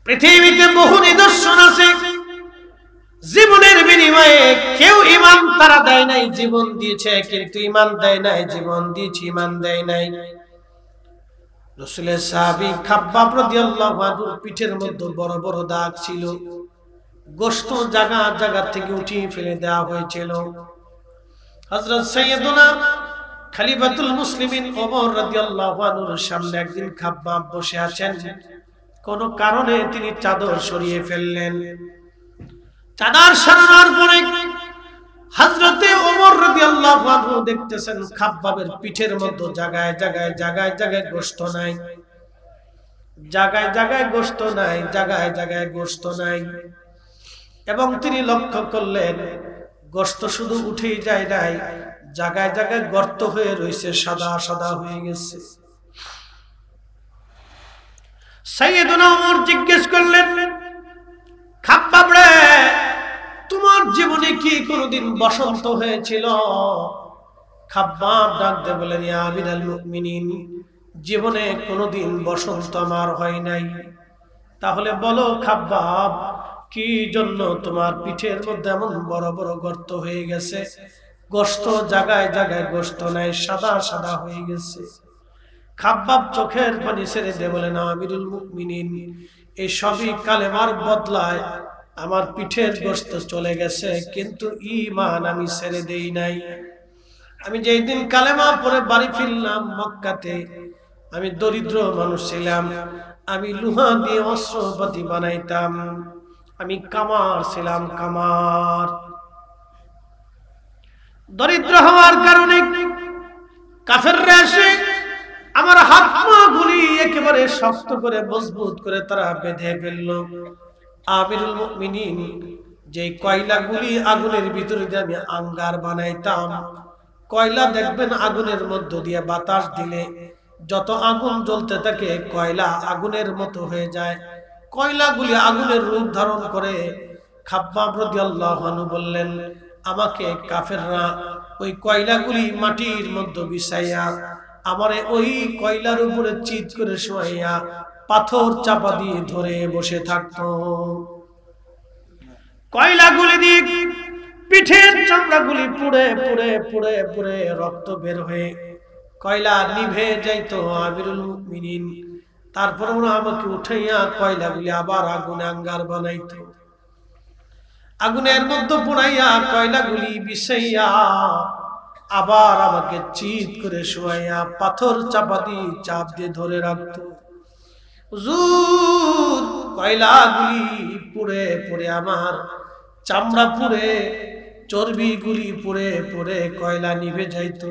পৃথিবীতে বহু নিদর্শন আছে, জীবনের বিনিময়ে কেউ ঈমান তারা দেয় নাই, জীবন দিয়েছে কিন্তু ঈমান দেয় নাই, জীবন দিয়েছে ঈমান দেয় নাই। রাসূলের সাহাবী খাব্বাব রাদিয়াল্লাহু আনহুর পিঠের মধ্যে বড় বড় দাগ ছিল, গোশত জায়গা জায়গা থেকে উঠিয়ে ফেলে দেওয়া হয়েছিল। হযরত সাইয়্যিদুনা খলিফাতুল মুসলিমিন ওমর রাদিয়াল্লাহু আনহুর সামনে একদিন খাব্বাব বসে আছেন, কোন কারণে তিনি চাদর সরিয়ে ফেললেন। চাদর সরানোর পরে হযরতে ওমর রাদিয়াল্লাহু আনহু দেখতেছেন খাব্বাবের পিঠের মধ্যে জায়গায় জায়গায় জায়গায় জায়গায় গোশত নাই, জায়গায় জায়গায় গোশত নাই, জায়গায় জায়গায় গোশত নাই। এবং তিনি লক্ষ্য করলেন গোশত শুধু উঠেই যায় নাই, জায়গায় জায়গায় গর্ত হয়ে রয়েছে, সাদা সাদা হয়ে গেছে। সাইয়্যিদুনা ওমর জিজ্ঞেস করলেন, খাব্বাব রে, তোমার জীবনে কি কোনদিন বসন্ত হয়েছিল? খাব্বাব ডাক দিয়ে বলেন, ইয়া আমিরাল মুমিনিন, জীবনে কোনদিন বসন্ত আমার হয় নাই। তাহলে বলো খাব্বাব, কি জন্য তোমার পিঠের মধ্যে এমন বড় বড় গর্ত হয়ে গেছে? গোশত জায়গায় জায়গায় গোশত নাই, সাদা সাদা হয়ে গেছে। খাব্বাব চোখের পানি ছেড়ে দিয়ে বলেন, আমিরুল মুমিনিন, এই সবই কালেমার বদলায় আমার পিঠের গোশত চলে গেছে, কিন্তু ঈমান আমি ছেড়ে দেই নাই। আমি যেই দিন কালেমা পড়ে বাড়ি ফিরলাম মক্কাতে, আমি দরিদ্র মানুষ ছিলাম, আমি লোহা দিয়ে অস্ত্রপাতি বানাইতাম, আমি কামার ছিলাম, কামার। দরিদ্র হওয়ার কারণে কাফেররা এসে আমার হাত পা গুলি একেবারে শক্ত করে মজবুত করে তারা বেঁধে ফেলল। আমিরুল মুমিনিন, যে কয়লাগুলি আগুনের ভিতরে দিয়ে আমি আঙ্গার বানাইতাম, কয়লা দেখবেন আগুনের মধ্য দিয়ে বাতাস দিলে যত আগুন জ্বলতে থাকে কয়লা আগুনের মতো হয়ে যায়, কয়লাগুলি আগুনের রূপ ধারণ করে। খাব্বাব রাদিয়াল্লাহু আনহু বললেন, আমাকে কাফেররা ওই কয়লাগুলি মাটির মধ্যে বিছাইয়া আমারে ওই কয়লার উপরে চিৎ করে শোয়াইয়া পাথর চাপা দিয়ে ধরে বসে থাকতো। কয়লাগুলি দিয়ে পিঠের চামড়াগুলি পুড়ে পুড়ে পুড়ে পুড়ে রক্ত বের হয়ে কয়লা নিভে যাইতো। আমিরুল মুমিনিন, তারপর ওরা আমাকে উঠাইয়া কয়লাগুলি আবার আগুনে আঙ্গার বানাইতো, আগুনের মধ্যে পোড়াইয়া কয়লাগুলি বিছাইয়া আবার আমাকে চিৎ করে শোয়াইয়া পাথর চাপা দিয়ে চাপ দিয়ে ধরে রাখতো। হুজুর, কয়লাগুলি পুড়ে পুড়ে আমার চামড়া পুড়ে, চর্বিগুলি পুড়ে পুড়ে কয়লা নিভে যাইতো,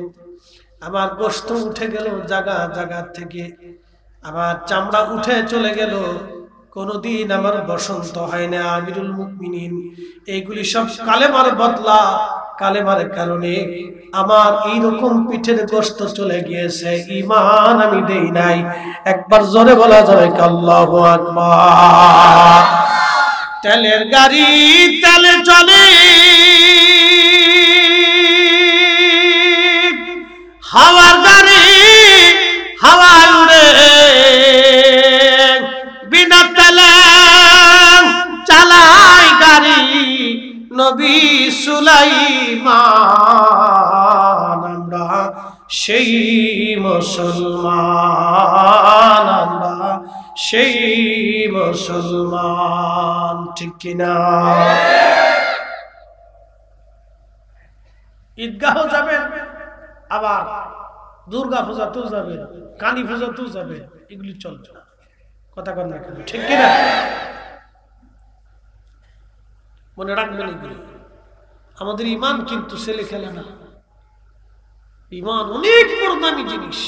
আমার গোশত উঠে গেল জায়গা জায়গা থেকে, আমার চামড়া উঠে চলে গেল, কোনদিন আমার বসন্ত হয় না। আমিরুল মুমিনিন, এইগুলি সব কালেমার বদলা, কালেমার কারণে আমার এইরকম পিঠের গোশত চলে গিয়েছে, ঈমান আমি দেই নাই। একবার জোরে বলা যাবে আল্লাহু আকবার। তেলের গাড়ি তেলে চলে, হাওয়ার গাড়ি হাওয়ায় উড়ে, বিনা তেলে চালায় গাড়ি নবী সুলাইমান। আমরা সেই মুসলমান, আমরা সেই মুসলমান, ঠিক কিনা? ঈদগাহ যাবেন, আবার দুর্গা পূজাতেও যাবেন, কালী পূজাতেও যাবেন, এগুলি চলবে না। কথা কন না কেন, ঠিক কিনা? মনে রাখবেন এগুলি। আমাদের ঈমান কিন্তু ছেলে খেলে না, ঈমান অনেক বড় দামি জিনিস।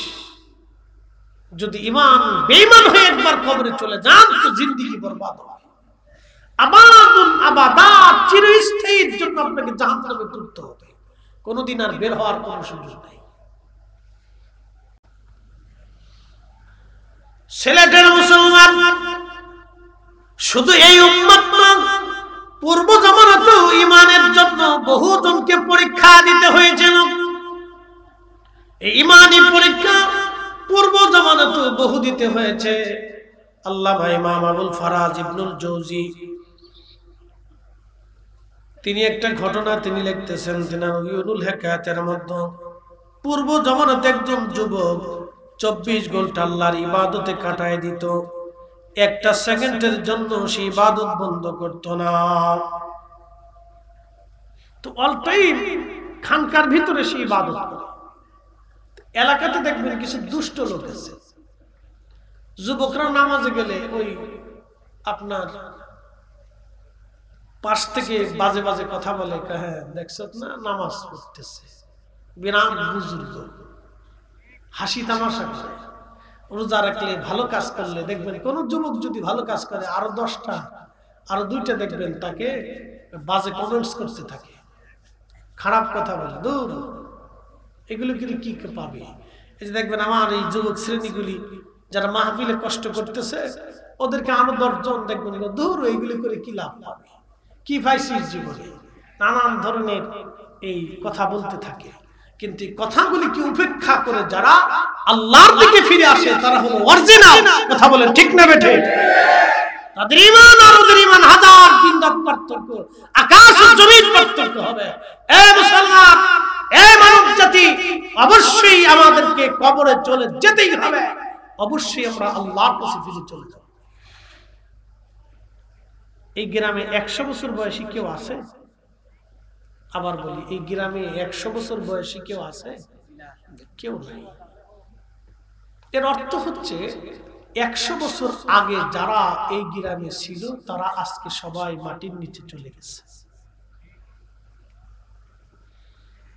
যদি ঈমান বেঈমান হয়ে একবার কবরে চলে যান তো জিন্দেগি বরবাদ হয়। আবাদুন আবাদাত, চিরস্থায়ীর জন্য আপনাকে জাহান্নামে পড়তে হবে, কোনদিন আর বের হওয়ার কোনো সুযোগ নেই। সিলেটের মুসলমান শুধু এই উম্মত না, পূর্ব জামানাতেও ঈমানের জন্য বহু জনকে পরীক্ষা দিতে হয়েছিল। এই ঈমানি পরীক্ষা পূর্ব জামানাতেও বহু দিতে হয়েছে। আল্লামা ইমাম আবুল ফারাজ ইবনুল জৌজি তিনি একটা ঘটনা তিনি লিখতেছেন তিনার উয়ুনুল হিকায়াতের মধ্যে, পূর্ব জমানাতে একজন যুবক 24 ঘন্টা আল্লাহর ইবাদতে কাটায় দিত, একটা সেকেন্ডের জন্য সে ইবাদত বন্ধ করত না। তো অল টাইম খানকার ভিতরে সে ইবাদত করে। এলাকাতে দেখবেন কিছু দুষ্ট লোক আছে, যুবকরা নামাজে গেলে ওই আপনার পাশ থেকে বাজে বাজে কথা বলে, হ্যাঁ দেখছো না নামাজ পড়তেছে, বিরাট বুজুর্গ, হাসি তামাশা করে। রোজা রাখলে ভালো কাজ করলে দেখবেন কোন যুবক যদি ভালো কাজ করে আরো 10টা আরো 2টা দেখবেন তাকে বাজে কমেন্টস করতে থাকে, খারাপ কথা বলে। দূর, এগুলো কি পাবে? এই যে দেখবেন আমার এই যুবক শ্রেণীগুলি যারা মাহফিলে কষ্ট করতেছে, ওদেরকে আরো 10 জন দেখবেন দূর এইগুলি করে কি লাভ পাবে, কি পাইছিস জীবনে, নানান ধরনের এই কথা বলতে থাকে। কিন্তু কথাগুলিকে উপেক্ষা করে যারা আল্লাহর দিকে ফিরে আসে তারা হলো অরিজিনাল। কথা বলেন ঠিক না বেঠে? তাদের ঈমান আর ওদের ঈমান হাজার দিন রাত পার্থক্য, আকাশ ও জমিন পার্থক্য হবে। এ মুসলমান, এ মানব জাতি, অবশ্যই আমাদেরকে কবরে চলে যেতেই হবে, অবশ্যই আমরা আল্লাহর কাছে ফিরে চলে যাব। এই গ্রামে 100 বছর বয়সী কেউ আছে? আবার বলি, এই গ্রামে 100 বছর বয়সী কেউ আছে? কেউ নাই। এর অর্থ হচ্ছে 100 বছর আগে যারা এই গ্রামে ছিল তারা আজকে সবাই মাটির নিচে চলে গেছে।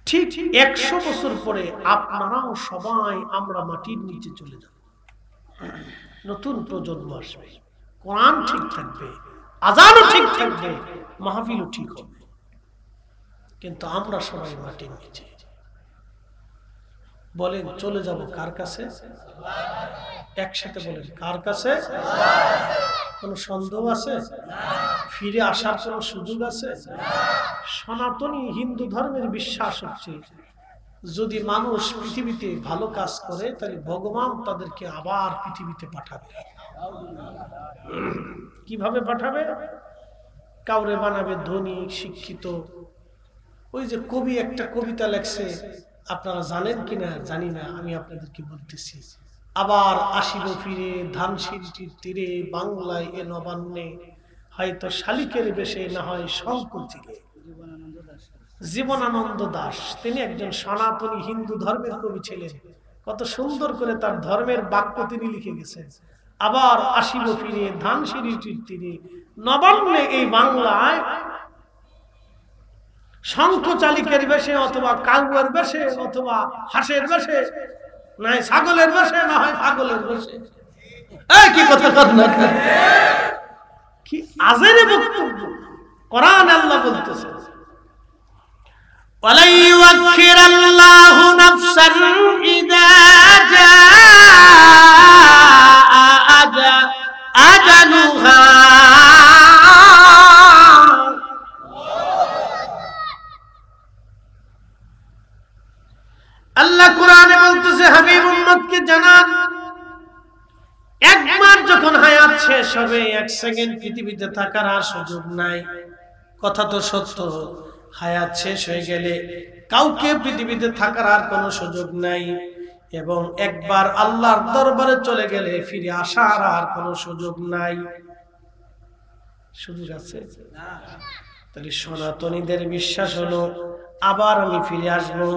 ঠিক 100 বছর পরে আপনারাও সবাই আমরা মাটির নিচে চলে যাব। নতুন প্রজন্ম আসবে, কোরআন ঠিক থাকবে, আযানও ঠিক থাকবে, মাহফিলও ঠিক হবে, কিন্তু আমরা সবাই মাটির নিচে। বলেন চলে যাব কার কাছে? একসাথে বলেন কার কাছে? কোন সন্দেহ আছে? ফিরে আসার কোন সুযোগ আছে? সনাতনী হিন্দু ধর্মের বিশ্বাস হচ্ছে যদি মানুষ পৃথিবীতে ভালো কাজ করে তাহলে ভগবান তাদেরকে আবার পৃথিবীতে পাঠাবে। কিভাবে পাঠাবে? কাউরে বানাবে ধনী শিক্ষিত। ওই যে কবি একটা কবিতা লেখছে, আপনারা জানেন কিনা জানি না, আমি আপনাদেরকে বলতেছি। আবার আসিব ফিরে ধানসিঁড়িটির তীরে, বাংলায় এ নবান্নে, হয়তো শালিকের বেশে না হয় শঙ্খ চিলে। জীবনানন্দ দাশ তিনি একজন সনাতনী হিন্দু ধর্মের কবি ছিলেন। কত সুন্দর করে তার ধর্মের বাক্য তিনি লিখে গেছেন। আবার আসিব ফিরে ধানসিঁড়িটির তীরে, নবান্নে এই বাংলায় শঙ্খ চালিকের বেশে অথবা কাউয়ের বেশে অথবা হাঁসের বেশে, না ছাগলের বেশে না হয় পাগলের বেশে। কি কথা না, কি আজেরে বক্তব্য! কোরআন আল্লাহ বলতেছে ওয়ালা ইউআখিরাল্লাহু নাফসান ইযা জাআ আজালুহা। আল্লাহ কোরআনে বলতেছে, হাবিব উম্মতকে জানান, একবার যখন হায়াত শেষ হবে, 1 সেকেন্ড পৃথিবীতে থাকার আর সুযোগ নাই। কথা তো সত্য, হায়াত শেষ হয়ে গেলে কাউকে পৃথিবীতে থাকার আর কোনো সুযোগ নাই, এবং একবার আল্লাহর দরবারে চলে গেলে ফিরে আসার আর কোনো সুযোগ নাই। সুযোগ আছে না? তাহলে সনাতনীদের বিশ্বাস হলো আবার আমি ফিরে আসবো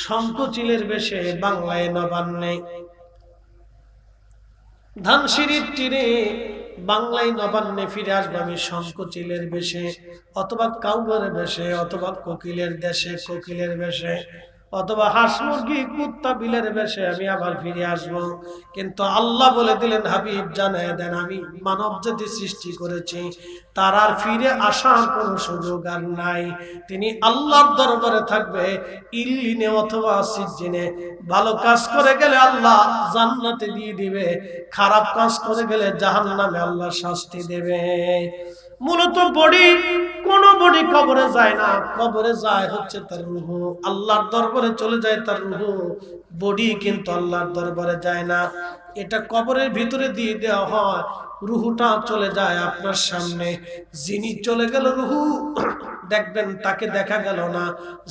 শঙ্খচিলের বেশে, বাংলায় নবান্নে, ধানসিঁড়ির তীরে, বাংলায় নবান্নে ফিরে আসবো আমি শঙ্খচিলের বেশে, অথবা কাউয়ের বেশে, অথবা কোকিলের দেশে কোকিলের বেশে, অথবা হাঁস মুরগি কুত্তা বিলের বেশে আমি আবার ফিরে আসব। কিন্তু আল্লাহ বলে দিলেন, হাবিব জানায় দেন, আমি মানব জাতি সৃষ্টি করেছি, তার আর ফিরে আসার কোনো সুযোগ আর নাই। তিনি আল্লাহর দরবারে থাকবে ইল্লিনে অথবা সিজ্জিনে। ভালো কাজ করে গেলে আল্লাহ জান্নাতে দিয়ে দিবে, খারাপ কাজ করে গেলে জাহান্নামে আল্লাহ শাস্তি দেবে। মূলত বডি কোনো বডি কবরে যায় না, কবরে যায় হচ্ছে তার রূহ, আল্লাহর দরবারে চলে যায় তার রূহ, বডি কিন্তু আল্লাহর দরবারে যায় না। এটা কবরের ভিতরে দিয়ে দেওয়া হয়, রূহটা চলে যায় আপনার সামনে। যিনি চলে গেল রূহ, দেখবেন তাকে দেখা গেল না,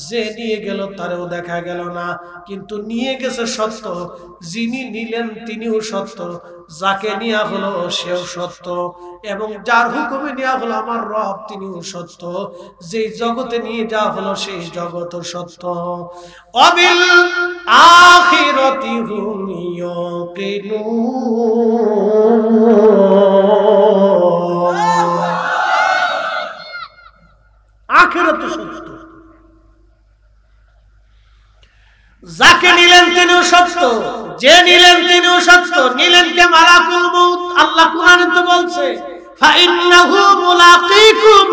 যে নিয়ে গেল তারেও দেখা গেল না। কিন্তু নিয়ে গেছে সত্য, যিনি নিলেন তিনিও সত্য, যাকে নেওয়া হলো সেও সত্য, এবং যার হুকুমে নেওয়া হলো আমার রব তিনিও সত্য, যে জগতে নিয়ে যাওয়া হলো সেই জগৎ সত্য। অবিল আখিরাতি হুম ইউকিনুন, আখিরাত সত্য, যাকে নিলেন তিনিও সত্য, যে নিলেন তিনিও সত্য। নিলেন কে? মালাকুল মউত। আল্লাহ কোরআনে তো বলছে ফাইন্নাহু মুলাকিকুম,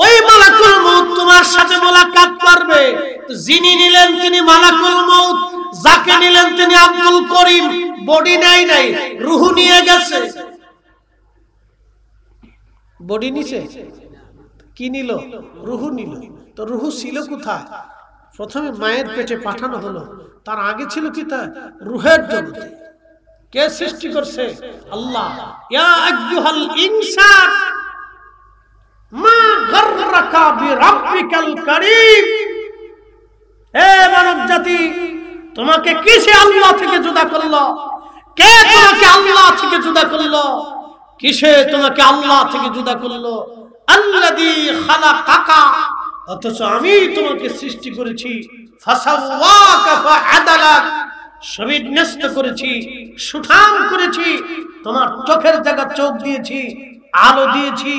ওই মালাকুল মউত তোমার সাথে মোলাকাত করবে। তো যিনি নিলেন তিনি মালাকুল মউত, যাকে নিলেন তিনি আব্দুল করিম। বডি নাই, রূহ নিয়ে গেছে। বডি নিছে, কি নিল? রূহ নিল। তো রূহ ছিল কোথায়? প্রথমে মায়ের পেটে পাঠানো হলো, তার আগে ছিল কি? তা রূহের জগতে। কে সৃষ্টি করছে? আল্লাহ। ইয়া আইয়ুহাল ইনসান মা গাররাকা বিরাব্বিকাল কারীম, হে মানব জাতি, তোমাকে কিসে আল্লাহ থেকে জুদা করলো? কে তোমাকে আল্লাহ থেকে জুদা করলো? কিসে তোমাকে আল্লাহ থেকে জুদা করলো? আল্লাযী খালাকাকা, অথচ আমি তোমাকে সৃষ্টি করেছি। ফাসাওয়াকা ফাআদালাক, সবিন্যস্ত করেছি, সুঠাম করেছি। তোমার চোখের জায়গা চোখ দিয়েছি, আলো দিয়েছি,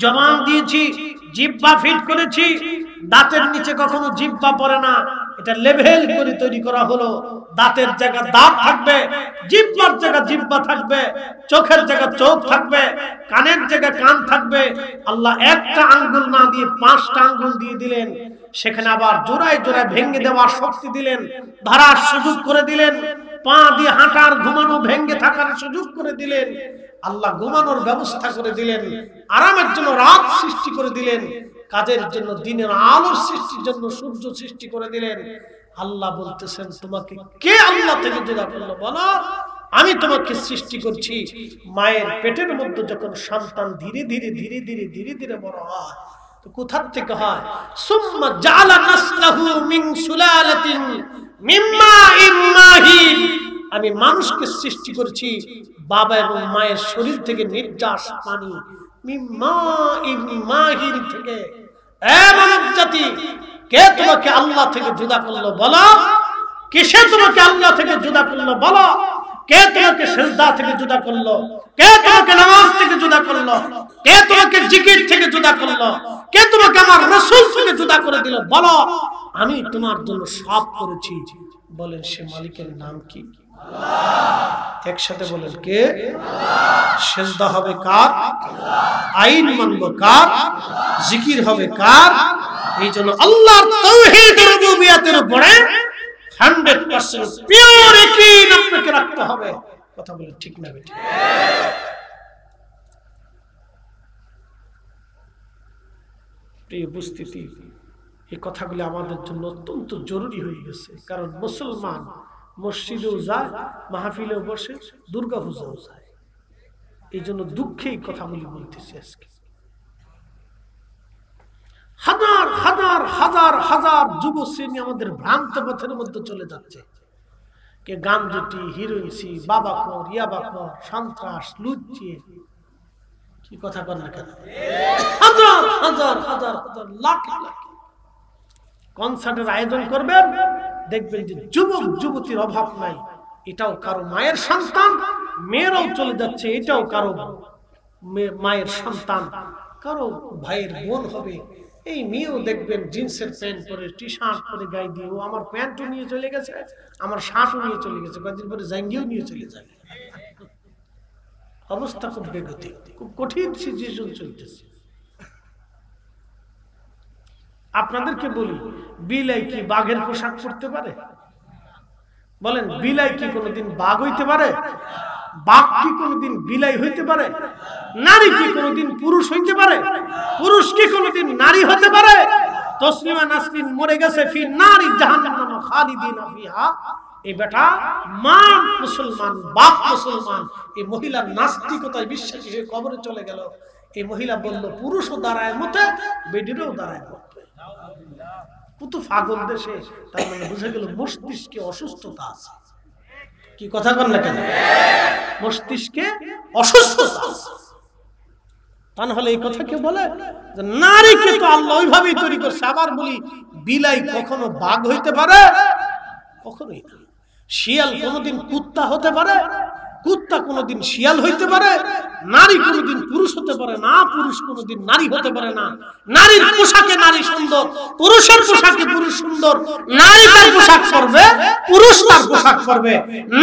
জবান দিয়েছি, জিহ্বা ফিট করেছি। দাঁতের নিচে কখনো জিহ্বা পড়ে না, এটা লেভেল করে তৈরি করা হলো। দাঁতের জায়গা দাঁত থাকবে, জিহ্বার জায়গা জিহ্বা থাকবে, চোখের জায়গা চোখ থাকবে, কানের জায়গা কান থাকবে। আল্লাহ একটা আঙ্গুল না দিয়ে 5টা আঙ্গুল দিয়ে দিলেন। সেখানে আবার জোড়ায় জোড়ায় ভেঙে দেওয়ার শক্তি দিলেন, ধরার সুযোগ করে দিলেন। পা দিয়ে হাঁটার, ঘুমানো, ভেঙে থাকার সুযোগ করে দিলেন। আল্লাহ ঘুমানোর ব্যবস্থা করে দিলেন, আরামের জন্য রাত সৃষ্টি করে দিলেন, কাজের জন্য দিনের আলোর সৃষ্টির জন্য সূর্য সৃষ্টি করে দিলেন। আল্লাহ বলতেছেন তোমাকে কে আল্লাহ থেকে জুদা করলো? বলো, আমি তোমাকে সৃষ্টি করছি। মায়ের পেটের মধ্যে যখন সন্তান ধীরে ধীরে ধীরে ধীরে ধীরে ধীরে বড় হয়, তো কোথা থেকে হয়? সুম্মা জাআলা নাসলাহু মিন সুলালাতিন মিন মাইন মাহিন, আমি মানুষকে সৃষ্টি করেছি বাবা এবং মায়ের শরীর থেকে নির্যাস পানি, মিন মাইন মাহিন থেকে। এ মানব জাতি, কে তোমাকে আল্লাহ থেকে জুদা করলো? বলো, কিসে তোমাকে আল্লাহ থেকে জুদা করলো? বলো, কে তোমাকে সিজদা থেকে জুদা করলো? কে তোমাকে নামাজ থেকে জুদা করলো? কে তোমাকে জিকির থেকে জুদা করলো? কে তোমাকে আমার রাসূল থেকে জুদা করে দিল? বলো, আমি তোমার জন্য সব করেছি। বলেন সে মালিকের নাম কি? আল্লাহ। একসাথে বলেন কে? আল্লাহ। সিজদা হবে কার? আল্লাহ। আইন মানব কার? জিকির হবে কার? এই জন্য আল্লাহর তাওহীদ রুবুবিয়তের উপরে 100% পিওর ইয়াকিন আপনাকে রাখতে হবে। কথা বলে ঠিক না বেঠিক? প্রিয় উপস্থিতি, এই কথাগুলো আমাদের জন্য অত্যন্ত জরুরি হয়ে গেছে। কারণ মুসলমান মসজিদেও যায়, মাহফিলেও বসে, দুর্গা পূজাও যায়। এই জন্য দুঃখে এই কথাগুলি বলতেছি আজকে। হাজার হাজার হাজার হাজার যুব শ্রেণী আমাদের ভ্রান্ত পথের মধ্যে চলে যাচ্ছে। কে গাঞ্জুটি, হিরোইনসি, বাবাখোর, ইয়াবাখোর, সন্ত্রাস, লুচ্চি, কি কথা বল না কেন? হাজার হাজার হাজার হাজার লাখ লাখ কনসার্টের আয়োজন করবেন, দেখবেন যে যুবক যুবতীর অভাব নাই। এটাও কারো মায়ের সন্তান, মেয়েরাও চলে যাচ্ছে, এটাও কারো মায়ের সন্তান, কারো ভাইয়ের বোন হবে। এই মেয়েও দেখবেন জিন্সের প্যান্ট পরে, টি শার্ট পরে গায়ে দিয়ে, ও আমার প্যান্টও নিয়ে চলে গেছে, আমার শার্টও নিয়ে চলে গেছে, কয়েকদিন পরে জাঙ্গিও নিয়ে চলে যাবে। অবস্থা খুব বেগতিক, খুব কঠিন সিচুয়েশন চলতেছে। আপনাদেরকে বলি, বিলাই কি বাঘের পোশাক পরতে পারে? বলেন, বিলাই কি কোনোদিন বাঘ হইতে পারে? বাঘ কি কোনোদিন বিলাই হইতে পারে? নারী কি কোনোদিন পুরুষ হইতে পারে? পুরুষ কি কোনোদিন নারী হতে পারে? তসলিমা নাসরিন মরে গেছে ফি নারি জাহান্নাম খালিদিনা ফিহা। এই বেটা মা মুসলমান, বাপ মুসলমান, এই মহিলা নাস্তিকতায় বিশ্বাসী হয়ে কবরে চলে গেল। এই মহিলা বলল পুরুষও দাঁড়ায় মতে, বেডিরও দাঁড়ায় মতে। কত পাগল দেশে! তার মানে বুঝে গেল মস্তিষ্কে অসুস্থতা আছে। কি কথা বল না কেন? মস্তিষ্কে অসুস্থতা আছে। তাহলে এই কথা কেউ বলে যে নারীকে তো আল্লাহ ওইভাবেই তৈরি করছে। আবার বলি, বিলাই কখনো বাঘ হইতে পারে? কখনোই না। শিয়াল কোনোদিন কুত্তা হতে পারে? কুত্তা কোনোদিন শিয়াল হইতে পারে? নারী কোনোদিন পুরুষ হতে পারে না, পুরুষ কোনোদিন নারী হতে পারে না। নারীর পোশাকে নারী সুন্দর, পুরুষের পোশাকে পুরুষ সুন্দর। নারী তার পোশাক পরবে, পুরুষ তার পোশাক পরবে।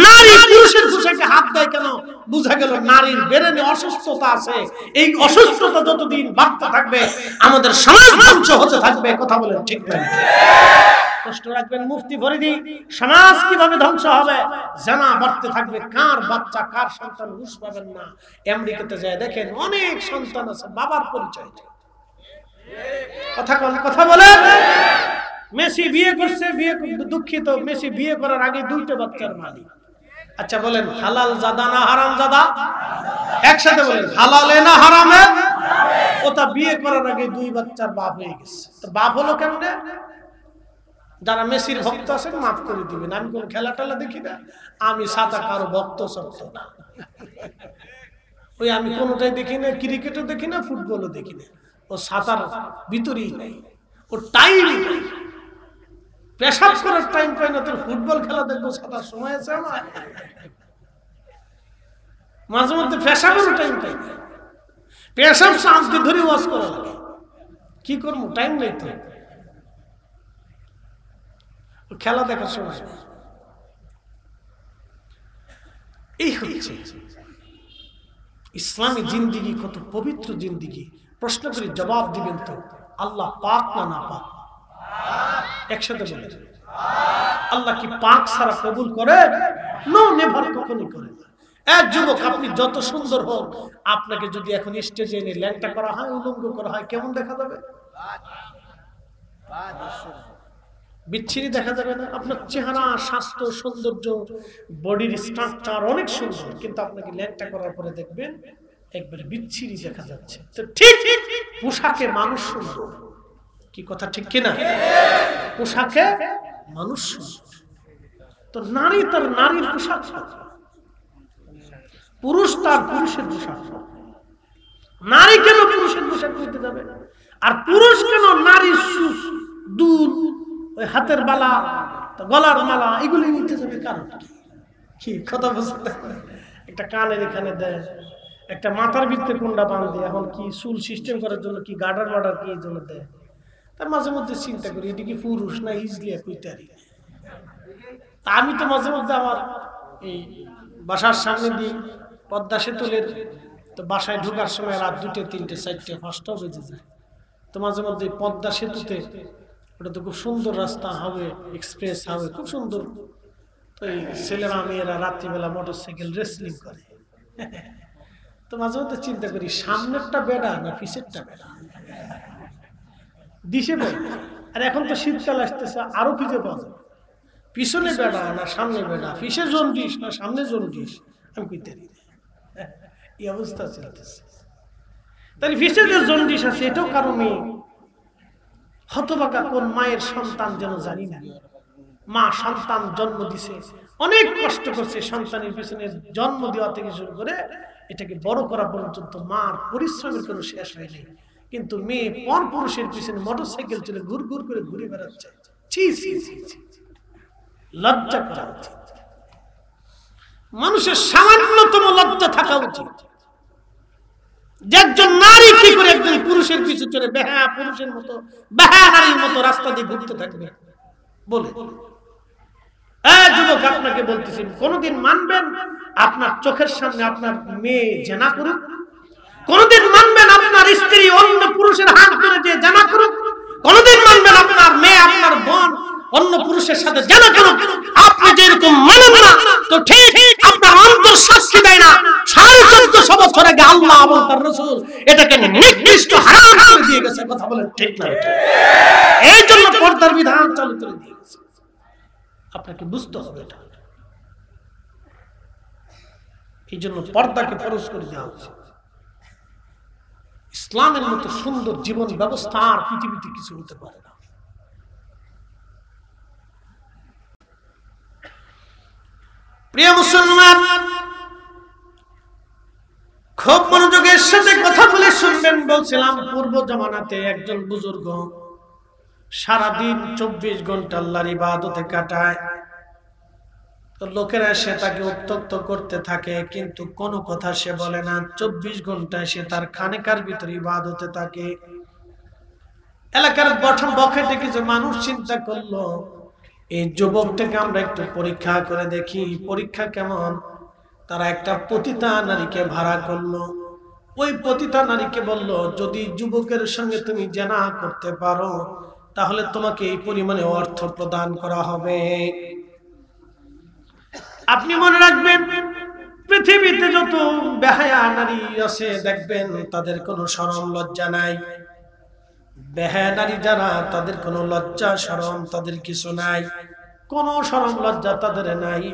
নারী পুরুষের পোশাকে হাত দেয় কেন? বুঝা গেল নারীর ব্রেনে অসুস্থতা আছে। এই অসুস্থতা যতদিন বাড়তে থাকবে আমাদের সমাজ ধ্বংস হতে থাকবে। কথা বলেন ঠিক না? কষ্ট রাখবেন মুফতি ফরিদি, সমাজ কিভাবে ধ্বংস হবে? জানা বাড়তে থাকবে। কার বাচ্চা কার সন্তান হুঁশ পাবেন না। আমেরিকাতে যায় দেখেন অনেক সন্তান আছে বাবার পরিচয়। কথা বলে মেসি বিয়ে করছে, দুঃখিত, মেসি বিয়ে করার আগে 2টা বাচ্চার মালিক। আচ্ছা বলেন হালাল জাদা না হারাম জাদা? একসাথে বলেন হালালে না হারামে? ওটা বিয়ে করার আগে 2 বাচ্চার বাপ হয়ে গেছে। তো বাপ হলো কেমনে? যারা মেসির ভক্ত আছেন মাফ করে দিবেন, আমি কোন খেলা টেলা দেখি না। আমি সাদা কারো ভক্ত সত্য না। ওই আমি কোনটাই দেখি না, ক্রিকেটও দেখি না, ফুটবলও দেখি না। ও সাঁতার ভিতরেই নাই, ও টাইমই নাই। পেশাব করার টাইম পাই না, তোর ফুটবল খেলা দেখবো সাঁতার সময় আছে আমার? মাঝে মধ্যে পেশাবেরও টাইম পাই না। পেশাব সাঁজকে ধরে ওয়াজ করা লাগে, কি করবো? টাইম নেই তো। খেলা দেখার সময় এই হচ্ছে ইসলামী জিন্দিগি। কত পবিত্র জিন্দিগি। প্রশ্ন করি, জবাব দিবেন তো? আল্লাহ পাক না না পাক? একসাথে বলে আল্লাহ কি পাক ছাড়া কবুল করে? নো নেভার, কখনই করে না। এক যুবক, আপনি যত সুন্দর হোক, আপনাকে যদি এখন স্টেজে এনে ল্যাংটা করা হয়, উলঙ্গ করা হয়, কেমন দেখা যাবে? বিচ্ছিরি দেখা যাবে না? আপনার চেহারা, স্বাস্থ্য, সৌন্দর্য, বডির স্ট্রাকচার অনেক সুন্দর, কিন্তু আপনাকে ল্যাংটা করার পরে দেখবেন একবারে বিচ্ছিরি দেখা যাচ্ছে। তো ঠিক পোশাকে মানুষ সুন্দর। কি কথা ঠিক কিনা? পোশাকে মানুষ সুন্দর। তো নারী তার নারীর পোশাক, পুরুষ তার পুরুষের পোশাক। নারী কেন পুরুষের পোশাক নিতে যাবে? আর পুরুষ কেন নারীর দুধ, ওই হাতের বালা, গলার মালা এগুলি নিতে যাবে? কারণ কি? কথা বুঝতে? একটা কানের এখানে দেয়, একটা মাথার ভিতরে কোনটা বাঁধে, এখন কি চুল সিস্টেম করার জন্য কি গার্ডার মার্ডার কি এই জন্য দেয়। তার মাঝে মধ্যে চিন্তা করি এটি কি পুরুষ না ইজলিয়া কইতারি। তা আমি তো মাঝে মধ্যে আমার এই বাসার সামনে দিয়ে পদ্মা সেতুলের, তো বাসায় ঢোকার সময় রাত 2টে 3টে 4টে 5টাও বেজে যায়। তো মাঝে মধ্যে পদ্মা সেতুতে, ওটা তো খুব সুন্দর রাস্তা, হবে এক্সপ্রেস হবে, খুব সুন্দর। তো এই ছেলেরা মেয়েরা রাত্রিবেলা মোটরসাইকেল রেসলিং করে। তো মাঝে মধ্যে চিন্তা করি সামনেরটা বেড়া না পিছেরটা বেড়া, দিশে বেড়া। আর এখন তো শীতকাল আসতেছে, আরো খুঁজে পাওয়া যাবে পিছনে বেড়া না সামনে বেড়া, পিছে জন্ডিস না সামনে জন্ডিস, আমি কইতে এই অবস্থা চলতেছে। তাহলে পিছে যে জন্ডিস আছে এটাও কারণে হতভাগা কোন মায়ের সন্তান যেন জানি না। মা সন্তান জন্ম দিছে, অনেক কষ্ট করছে সন্তানের পিছনে, জন্ম দেওয়া থেকে শুরু করে এটাকে বড় করা পর্যন্ত মার পরিশ্রমের কোনো শেষ হয়নি। কিন্তু মেয়ে পর পুরুষের পিছনে মোটরসাইকেল চলে ঘুর ঘুর করে ঘুরে বেড়াচ্ছে। ছি ছি ছি ছি, লজ্জা করা উচিত। মানুষের সামান্যতম লজ্জা থাকা উচিত। যে একজন নারী কি করে একজন পুরুষের পিছু চলে বেহা পুরুষের মতো, বেহা নারীর মতো রাস্তা দিয়ে ঘুরতে থাকবে? বলে যুবক, আপনাকে বলতেছি, কোনদিন মানবেন আপনার চোখের সামনে আপনার মেয়ে জেনা করুক? কোনদিন মানবেন আপনার স্ত্রী অন্য পুরুষের হাত ধরে যে জেনা করুক? কোনদিন মানবেন আপনার মেয়ে, আপনার বোন অন্য পুরুষের সাথে জেনা করুক, আপনি যেরকম মানেন না তো ঠিক আপনার অন্তর সাক্ষী দেয় না 1450 বছর আগে আল্লাহ এবং তার রাসূল এটাকে নিকৃষ্ট হারাম করে দিয়ে গেছে। কথা বলেন ঠিক না? এই জন্য পর্দার বিধান চালু করে দিয়ে গেছে। আপনাকে বুঝতে হবে এটা। এই জন্য পর্দাকে ফরজ করে দেওয়া হচ্ছে। ইসলামের মতো সুন্দর জীবন ব্যবস্থা আর পৃথিবীতে কিছু হতে পারে না। প্রিয় মুসলমান, খুব মনোযোগের সাথে কথা বলে শুনবেন। বলছিলাম পূর্ব জামানাতে একজন বুজুর্গ সারাদিন 24 ঘন্টা আল্লাহর ইবাদতে কাটায়। তো লোকেরা সে তাকে উত্ত্যক্ত করতে থাকে, কিন্তু কোনো কথা সে বলে না। 24 ঘন্টায় সে তার খানেকার ভিতরে ইবাদতে থাকে। এলাকার বখেটে কিছু মানুষ চিন্তা করলো, এই যুবকটাকে আমরা একটু পরীক্ষা করে দেখি পরীক্ষা কেমন। তারা একটা পতিতা নারীকে ভাড়া করলো। ওই পতিতা নারীকে বলল, যদি যুবকের সঙ্গে তুমি জেনা করতে পারো তাহলে তোমাকে এই পরিমাণে অর্থ প্রদান করা হবে। আপনি মনে রাখবেন, পৃথিবীতে যত বেহায়া নারী আছে দেখবেন তাদের কোনো শরম লজ্জা নাই। বেহায়া নারী যারা, তাদের কোনো লজ্জা শরম তাদের কিছু নাই। কোনো শরম লজ্জা তাদের নাই।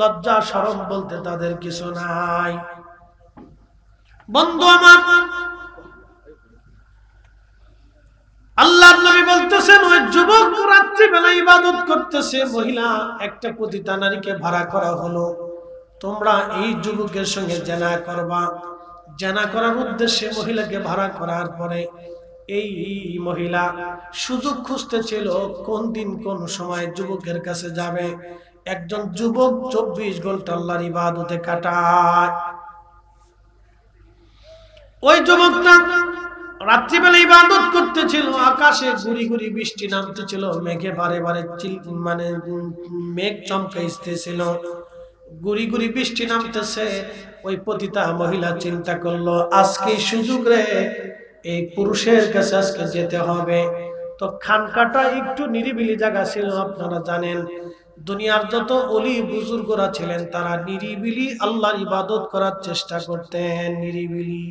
লজ্জা শরম বলতে তাদের কিছু নাই। বন্ধু আমার, আল্লাহর নবী বলতেছেন, ওই যুবক রাত্রিবেলা ইবাদত করতেছে, মহিলা একটা পতিতা নারীকে ভাড়া করা হলো, তোমরা এই যুবকের সঙ্গে জেনা করবা। জেনা করার উদ্দেশ্যে মহিলাকে ভাড়া করার পরে এই মহিলা সুযোগ খুঁজতেছিল কোন দিন কোন সময় যুবকের কাছে যাবে। একজন যুবক 24 ঘন্টা আল্লাহর ইবাদতে কাটায়। ওই যুবকটা রাত্রিবেলা ইবাদত করতেছিল, আকাশে গুড়ি গুড়ি বৃষ্টি নামতেছিল, মেঘে বারে বারে মানে মেঘ চমকাইতেছিল, গুড়ি গুড়ি বৃষ্টি নামতেছে। ওই পতিতা মহিলা চিন্তা করলো, আজকে সুযোগ রে, এই পুরুষের কাছে আজকে যেতে হবে। তো খানকাটা একটু নিরিবিলি জায়গা ছিল। আপনারা জানেন দুনিয়ার যত ওলি বুজুর্গরা ছিলেন তারা নিরিবিলি আল্লাহর ইবাদত করার চেষ্টা করতেন। নিরিবিলি,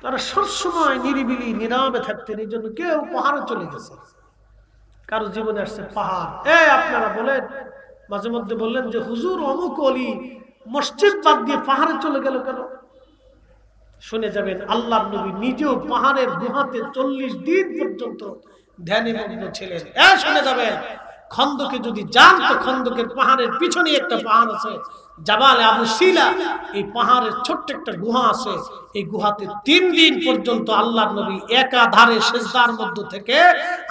তারা সবসময় নিরিবিলি নীরবে থাকতেন। এই জন্য কেউ পাহাড়ে চলে গেছে, কারো জীবনে আসছে পাহাড়। আপনারা বলেন, মাঝে মধ্যে বললেন যে হুজুর অমুক ওলি মসজিদ বাদ দিয়ে পাহাড়ে চলে গেল কেন? শুনে যাবেন, আল্লাহর নবী নিজেও পাহাড়ের গুহাতে 40 দিন পর্যন্ত ধ্যানে মগ্ন ছিলেন। শুনে যাবেন, খন্দকে যদি যান তো খন্দকের পাহাড়ের পিছনে একটা পাহাড় আছে, জাবালে আবু সিলা। এই পাহাড়ের ছোট্ট একটা গুহা আছে। এই গুহাতে 3 দিন পর্যন্ত আল্লাহর নবী একাধারে সিজদার মধ্য থেকে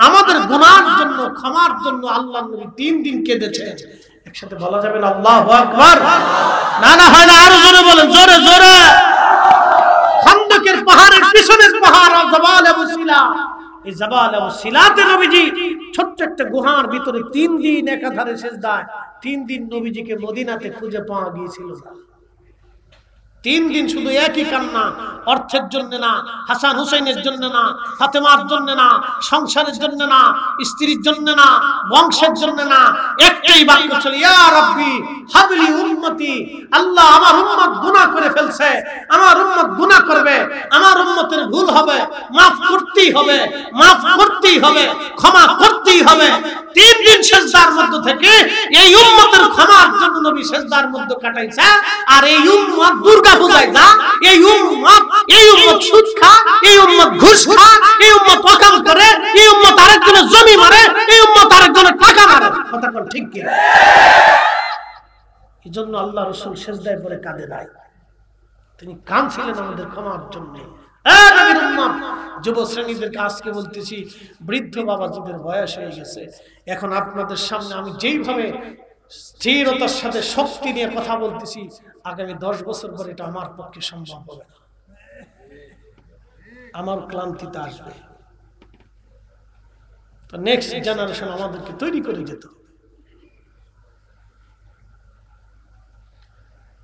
আমাদের গুনার জন্য, ক্ষমার জন্য আল্লাহর নবী 3 দিন কেঁদেছেন। একসাথে বলা যাবে না আল্লাহু আকবার? না না, হয় না, আরো জোরে বলেন, জোরে জোরে। খন্দকের পাহাড়ের পিছনের পাহাড় জাবাল আবু সিলা। এই জাবাল আবু সিলাতে নবীজি ছোট্ট একটা গুহার ভিতরে 3 দিন একাধারে সিজদায়। 3 দিন নবীজিকে মদিনাতে খুঁজে পাওয়া গিয়েছিল। 3 দিন শুধু একই কান্না, অর্থের জন্য না, হাসান হুসাইনের জন্য না, ফাতেমার জন্য না, সংসারের জন্য না, স্ত্রীর জন্য না, বংশের জন্য না, একটাই বাক্য ছিল, ইয়া রাব্বি হাবলি উম্মতি। আল্লাহ, আমার উম্মত গুনাহ করে ফেলছে, আমার উম্মত গুনাহ করবে, আমার উম্মতের ভুল হবে, মাফ করতেই হবে, মাফ করতেই হবে, ক্ষমা করতেই হবে। 3 দিন সিজদার মধ্যে থেকে এই উম্মতের ক্ষমার জন্য নবী সিজদার মধ্যে কাটাইছে। আর এই উম্মত দুর্গা পূজায় যা, এই উম্মত সুদ খা, এই উম্মত ঘুষ খা, এই উম্মত ওয়াকাম করে, এই উম্মত আরেকজনের জমি মারে, এই উম্মত আরেকজনের টাকা মারে। কথা কোন ঠিক কি? এজন্য আল্লাহ রাসূল সিজদায় পড়ে কাঁদে নাই, তিনি কাঁদছিলেন আমাদের ক্ষমার জন্য। নবীর উম্মত, যুব শ্রেণীদেরকে আজকে বলতেছি, বৃদ্ধ বাবাজিদের বয়স হয়ে গেছে, এখন আপনাদের সামনে আমি যেইভাবে স্থিরতার সাথে শক্তি নিয়ে কথা বলতেছি, আগামী 10 বছর পরে এটা আমার পক্ষে সম্ভব হবে না। আমার ক্লান্তিতে আসবে। তো নেক্সট জেনারেশন আমাদেরকে তৈরি করে যেতে হবে।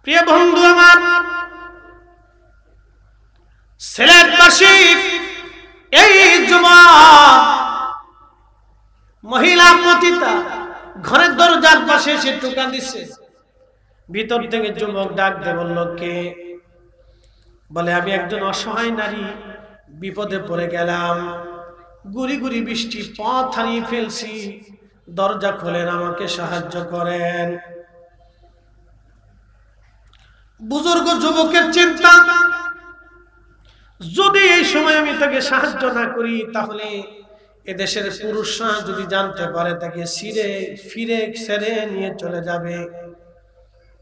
প্রিয় বন্ধু আমার, সিলেটবাসী এই যুবক মহিলা পতিতা ঘরের দরজার পাশে এসে টোকা দিচ্ছে। ভিতর থেকে যুবক ডাক দিয়ে বলল, কে? বলে, আমি একজন অসহায় নারী, বিপদে পড়ে গেলাম, গুড়ি গুড়ি বৃষ্টি, পথ হারিয়ে ফেলছি, দরজা খোলেন, আমাকে সাহায্য করেন। বুজুর্গ যুবকের চিন্তা, যদি এই সময় আমি তাকে সাহায্য না করি তাহলে এদেশের পুরুষরা যদি জানতে পারে তাকে ফিরে ছেড়ে নিয়ে চলে যাবে।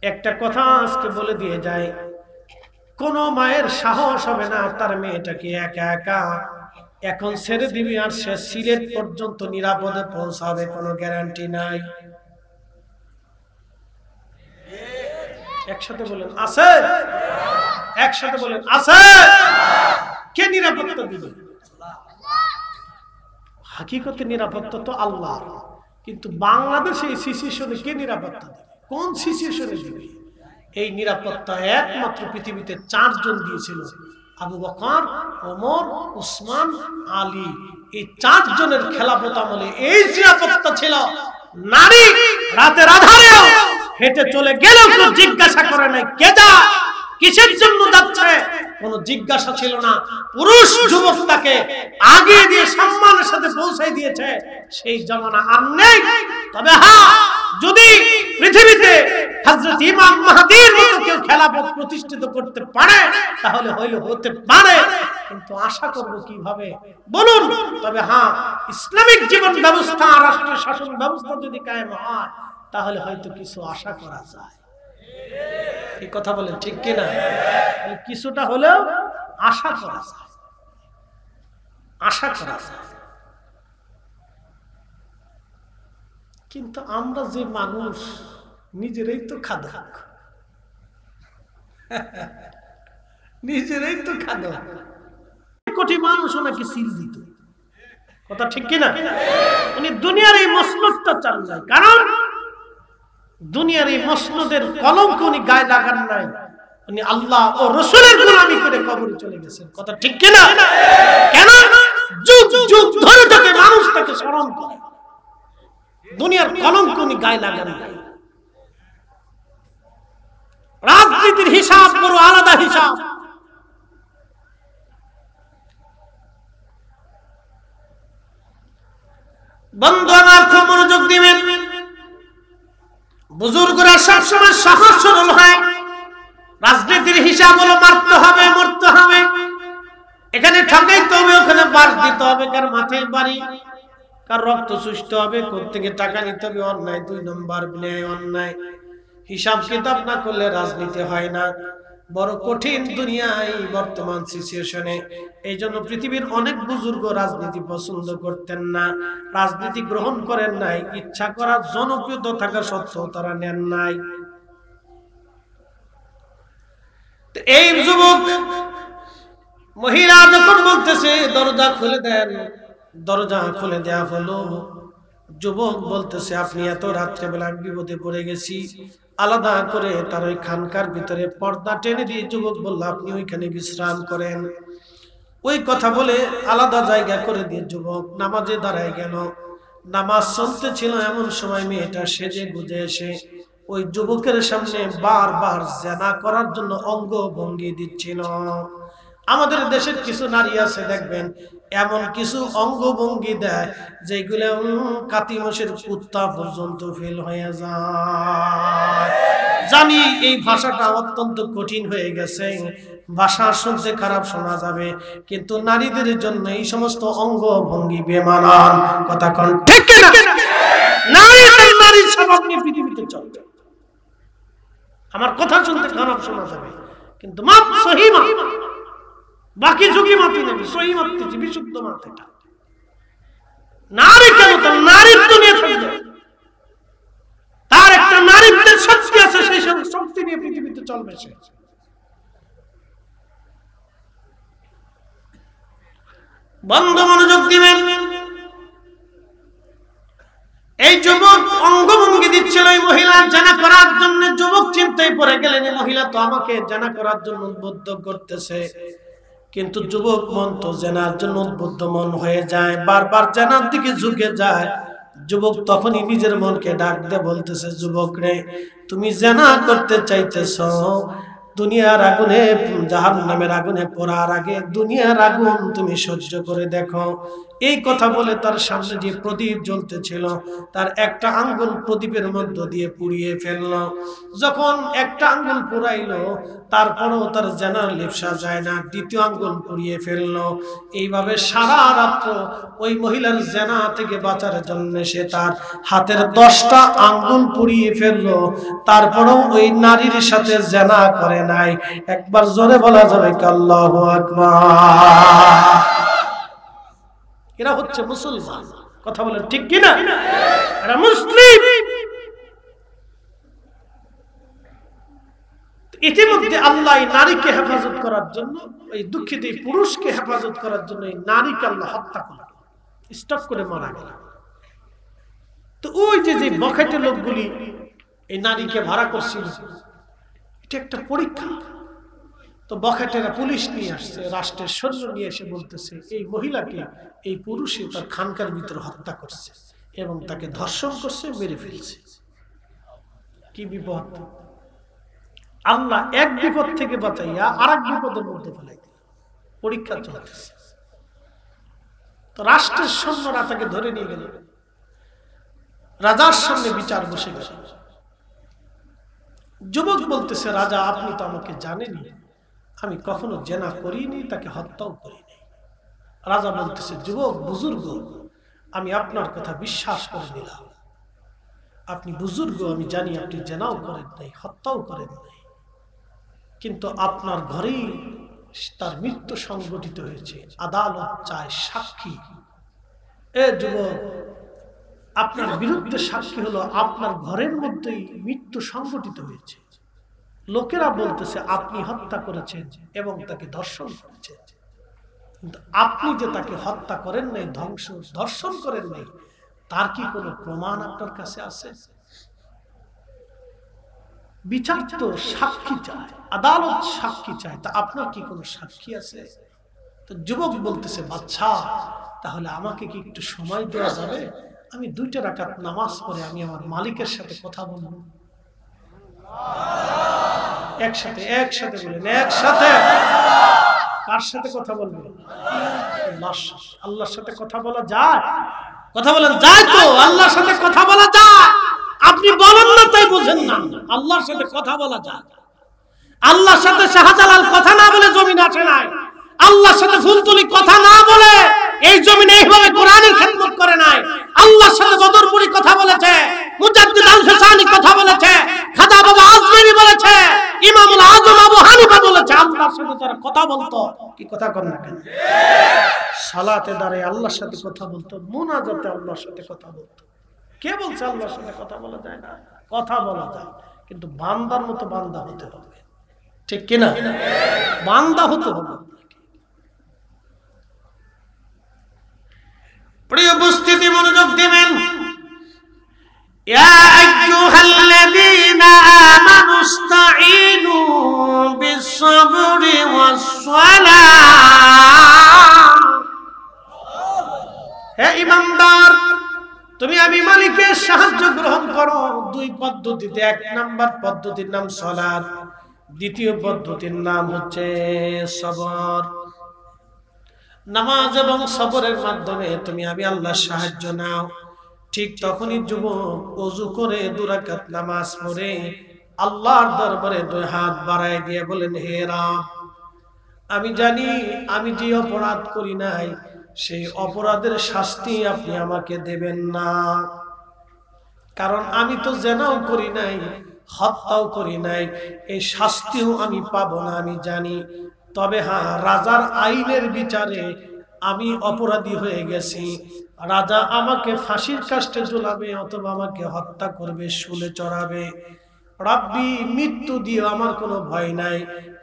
একটা কথা আজকে বলে দিয়ে যায়, কোন মায়ের সাহস হবে না তার মেয়েটাকে একা একা এখন ছেড়ে দিবি আর সে সিলেট পর্যন্ত নিরাপদে পৌঁছাবে, কোনো গ্যারান্টি নাই। একসাথে বলেন আছে? একসাথে বলেন আছে? কে নিরাপত্তা দিবে? হাকিকতে নিরাপত্তা তো আল্লাহ, কিন্তু বাংলাদেশে এই সিচুয়েশনে কে নিরাপত্তা দেবে? কোন সিচুয়েশনে দিবে? এই নিরাপত্তা একমাত্র পৃথিবীতে 4 জন দিয়েছিল, আবু বকর, ওমর, উসমান, আলী। এই 4 জনের খেলাফত আমলে এই নিরাপত্তা ছিল। নারী রাতের আধারেও হেঁটে চলে গেলেও কেউ জিজ্ঞাসা করে নাই কে যা, কিসের জন্য যাচ্ছে, কোন জিজ্ঞাসা ছিল না। পুরুষ যুবক তাকে আগে দিয়ে সম্মানের সাথে পৌঁছাই দিয়েছে। সেই জামানা আর নেই। তবে হ্যাঁ, যদি পৃথিবীতে হযরত ইমাম মাহদীর মতো কেউ খেলাফত প্রতিষ্ঠিত করতে পারে তাহলে হতে পারে, কিন্তু আশা করব কিভাবে বলুন? তবে হ্যাঁ, ইসলামিক জীবন ব্যবস্থা, রাষ্ট্রের শাসন ব্যবস্থা যদি কায়েম হয় তাহলে হয়তো কিছু আশা করা যায়। এই কথা বলেন ঠিক কিনা? কিছুটা হলেও আশা করা যায়, আশা করা যায়। কিন্তু আমরা যে মানুষ, নিজেরাই তো খাদক, নিজেরাই তো খাদক। কোটি মানুষ ওনাকে সিল দিত, কথা ঠিক কিনা? উনি দুনিয়ার এই মসনদটা চান নাই, কারণ দুনিয়ার এই মসনদের কলঙ্ক উনি গায়ে লাগান নাই। উনি আল্লাহ ও রাসূলের গোলামি করে কবরে চলে গেছেন, কথা ঠিক কিনা? কেন? যুগ যুগ ধরে যাতে মানুষ তাকে স্মরণ করে, দুনিয়ার কলঙ্ক উনি গায়ে লাগান নাই। রাজনীতির হিসাব বড় আলাদা হিসাব। বন্ধু আমার, খুব মনোযোগ দিবেন। বুজুর্গরা সবসময় সহজ সরল হয়। রাজনীতির হিসাব হলো মারতে হবে, মরতে হবে, এখানে ঠকাইতে হবে, ওখানে বাস দিতে হবে, কার মাথায় বাড়ি, কার রক্ত চুষতে হবে, কোত্থেকে টাকা নিতে হবে, অন্যায় 2 নম্বর, ন্যায় অন্যায়। হিসাব কিতাব না করলে রাজনীতি হয় না। বড় কঠিন দুনিয়ায় বর্তমান সিচুয়েশনে। এই জন্য পৃথিবীর অনেক বুজুর্গ রাজনীতি পছন্দ করতেন না, রাজনীতি গ্রহণ করেন নাই, ইচ্ছা করা জনপ্রিয়তা থাকা সত্ত্বেও তারা নেন নাই। এই যুবক মহিলা যখন বলতেছে দরজা খুলে দেন, দরজা খুলে দেয়া হলো। যুবক বলতেছে, আপনি এত রাত্রেবেলা বিপদে পড়ে গেছি। আলাদা করে তার ওই খানকার ভিতরে পর্দা টেনে দিয়ে যুবক বলল, আপনি ওইখানে বিশ্রাম করেন। ওই কথা বলে আলাদা জায়গা করে দিয়ে যুবক নামাজে দাঁড়ায় গেল। নামাজ চলতেছিল, এমন সময় মেয়েটা সেজে গুজে এসে ওই যুবকের সামনে বারবার জেনা করার জন্য অঙ্গ ভঙ্গি দিচ্ছিল। আমাদের দেশের কিছু নারী আছে দেখবেন, এমন কিছু অঙ্গভঙ্গি দেয় যেগুলো কাতিমসের কুত্তা পর্যন্ত ফেল হয়ে যায়। জানি এই ভাষাটা অত্যন্ত কঠিন হয়ে গেছে, ভাষা শুনতে খারাপ শোনা যাবে, কিন্তু নারীদের জন্য এই সমস্ত অঙ্গভঙ্গি বেমানান, কথা কোন ঠিক না? নারীর স্বভাব নিয়ে পৃথিবীতে চলবে। আমার কথা শুনতে খারাপ শোনা যাবে, কিন্তু মাপ সহি মাপ, বাকি যুগি মাতি নেবে, সহি মাপতেছি, বিশুদ্ধ মাপ। এটা নারী কেন? তো নারীর দুনিয়া থাকবে, তার একটা নারীত্বের শক্তি আছে, সেই শক্তি নিয়ে পৃথিবীতে চলবে সে। বন্ধু মনোযোগ দিবেন। এই যুবক অঙ্গভঙ্গি দিচ্ছিল এই মহিলা জানা করার জন্য। যুবক চিন্তায় পড়ে গেলেন, এই মহিলা তো আমাকে জানা করার জন্য উদ্বুদ্ধ করতেছে, কিন্তু যুবক মন তো জেনার জন্য উদ্বুদ্ধ মন হয়ে যায়, বারবার জেনার দিকে ঝুঁকে যায়। যুবক তখনই নিজের মনকে ডাক দিয়ে বলতেছে, যুবক রে, তুমি জিনা করতে চাইতেছো, দুনিয়ার আগুনে, জাহান্নামের আগুনে পড়ার আগে দুনিয়ার আগুন তুমি সহ্য করে দেখো। এই কথা বলে তার সামনে যে প্রদীপ জ্বলতেছিল তার একটা আঙ্গুল প্রদীপের মধ্য দিয়ে পুড়িয়ে ফেললো। যখন একটা আঙ্গুল পুড়াইলো তারপরেও তার জিনার লিপ্সা যায় না, দ্বিতীয় আঙ্গুল পুড়িয়ে ফেললো। এইভাবে সারা রাত্র ওই মহিলার জিনা থেকে বাঁচার জন্য সে তার হাতের 10টা আঙ্গুল পুড়িয়ে ফেললো, তারপরেও ওই নারীর সাথে জিনা করে নাই। একবার জোরে বলা যাবে কি আল্লাহু আকবার? এরা হচ্ছে মুসলমান। কথা বলেন ঠিক কি না? এরা মুসলিম। ইতিমধ্যে আল্লাহ নারীকে হেফাজত করার জন্য, এই দুঃখিত পুরুষকে হেফাজত করার জন্য এই নারীকে আল্লাহ হত্যা করল, স্টপ করে মারা গেল। তো ওই যে যে বখাটে লোকগুলি এই নারীকে ভাড়া করছিল, এটা একটা পরীক্ষা। তো বখাটেরা পুলিশ নিয়ে আসছে, রাষ্ট্রের সৈন্য নিয়ে এসে বলতেছে এই মহিলাকে এই পুরুষে তার খানকার ভিতরে হত্যা করছে এবং তাকে ধর্ষণ করছে, মেরে ফেলছে। কি বিপদ! আল্লাহ এক বিপদ থেকে বাঁচাইয়া আরেক বিপদের মধ্যে ফেলাই দিল। পরীক্ষা চলতেছে। তো রাষ্ট্রের সৈন্যরা তাকে ধরে নিয়ে গেল, রাজার সামনে বিচার বসে গেল। যুবক বলতেছে, রাজা আপনি তো আমাকে জানেনি, আমি কখনো জিনা করিনি, তাকে হত্যাও করিনি। রাজা বলতেছে, যুবক বুজুর্গ, আমি আপনার কথা বিশ্বাস করে নিলাম, আপনি বুজুর্গ, আমি জানি আপনি জিনাও করেন নাই, হত্যাও করেন নাই, কিন্তু আপনার ঘরেই তার মৃত্যু সংঘটিত হয়েছে, আদালত চায় সাক্ষী। এ যুবক, আপনার বিরুদ্ধে সাক্ষী হলো আপনার ঘরের মধ্যেই মৃত্যু সংঘটিত হয়েছে। লোকেরা বলতেছে আপনি হত্যা করেছেন এবং তাকে ধর্ষণ করেছেন, কিন্তু আপনি যে তাকে হত্যা করেন নাই, ধর্ষণ করেন নাই, তার কি কোনো প্রমাণ আপনার কাছে আছে? বিচার তো সাক্ষী চায়, আদালত সাক্ষী চায়, তা আপনার কি কোনো সাক্ষী আছে? তো যুবক বলতেছে, বাদশা, তাহলে আমাকে কি একটু সময় দেওয়া যাবে? আমি 2টা রাকাত নামাজ পড়ে আমি আমার মালিকের সাথে কথা বলবো। একসাথে একসাথে বলেন, একসাথে। কার সাথে কথা বলবো? আল্লাহর সাথে কথা বলা যায়? কথা বলেন, যায় তো? আল্লাহর সাথে কথা বলা যায়। আপনি বলেন না তাই বুঝেন না, আল্লাহর সাথে কথা বলা যায়। আল্লাহর সাথে শাহজালাল কথা না বলে জমিন আসে নাই, আল্লাহর সাথে ফুলতুলি কথা না বলে এই জমিনে এইভাবে কোরআনের খেদমত করে নাই। আল্লাহর সাথে বদরপুরি কথা বলেছে, মুজাদ্দিদ আল-ফিসানি কথা বলেছে, খাজা বাবা আজমেরি বলেছে, ইমামুল আযম আবু হানিফা বলেছে। আল্লাহর সাথে যারা কথা বলতো, কি কথা কর না কেন? সালাতে দাঁড়িয়ে আল্লাহর সাথে কথা বলতো, মুনাজাতে আল্লাহর সাথে কথা বলতো। কে বলছে আল্লাহর সাথে কথা বলা যায় না? কথা বলা যায়, কিন্তু বান্দার মতো বান্দা হতে হবে, ঠিক কিনা? বান্দা হতে হবে। প্রিয় উপস্থিতি, মনোযোগ দিবেন। ইয়া আইয়ুহাল্লাযীনা আমানুস্তাঈনু বিস-সাবরি ওয়াস-সালাহ। হে ঈমানদার, তুমি আমি মালিকের সাহায্য গ্রহণ করো 2 পদ্ধতিতে। 1 নাম্বার পদ্ধতির নাম সালাত, দ্বিতীয় পদ্ধতির নাম হচ্ছে সবর। নামাজ এবং সবরের মাধ্যমে তুমি আমি আল্লাহর সাহায্য নাও। ঠিক তখনই যুবক ওযু করে 2 রাকাত নামাজ পড়ে আল্লাহর দরবারে 2 হাত বাড়ায় দিয়ে বলেন, হে রব, আমি জানি আমি যে অপরাধ করি নাই সেই অপরাধের শাস্তি আপনি আমাকে দেবেন না, কারণ আমি তো জিনাও করি নাই, হত্যাও করি নাই, এই শাস্তিও আমি পাবো না আমি জানি। তবে হ্যাঁ, রাজার আইনের বিচারে আমি অপরাধী হয়ে গেছি, রাজা আমাকে ফাঁসির কাস্টে ঝুলাবে অথবা আমাকে হত্যা করবে, শুলে চড়াবে। রব্বি, মৃত্যু দিয়ে আমার কোনো ভয় নাই,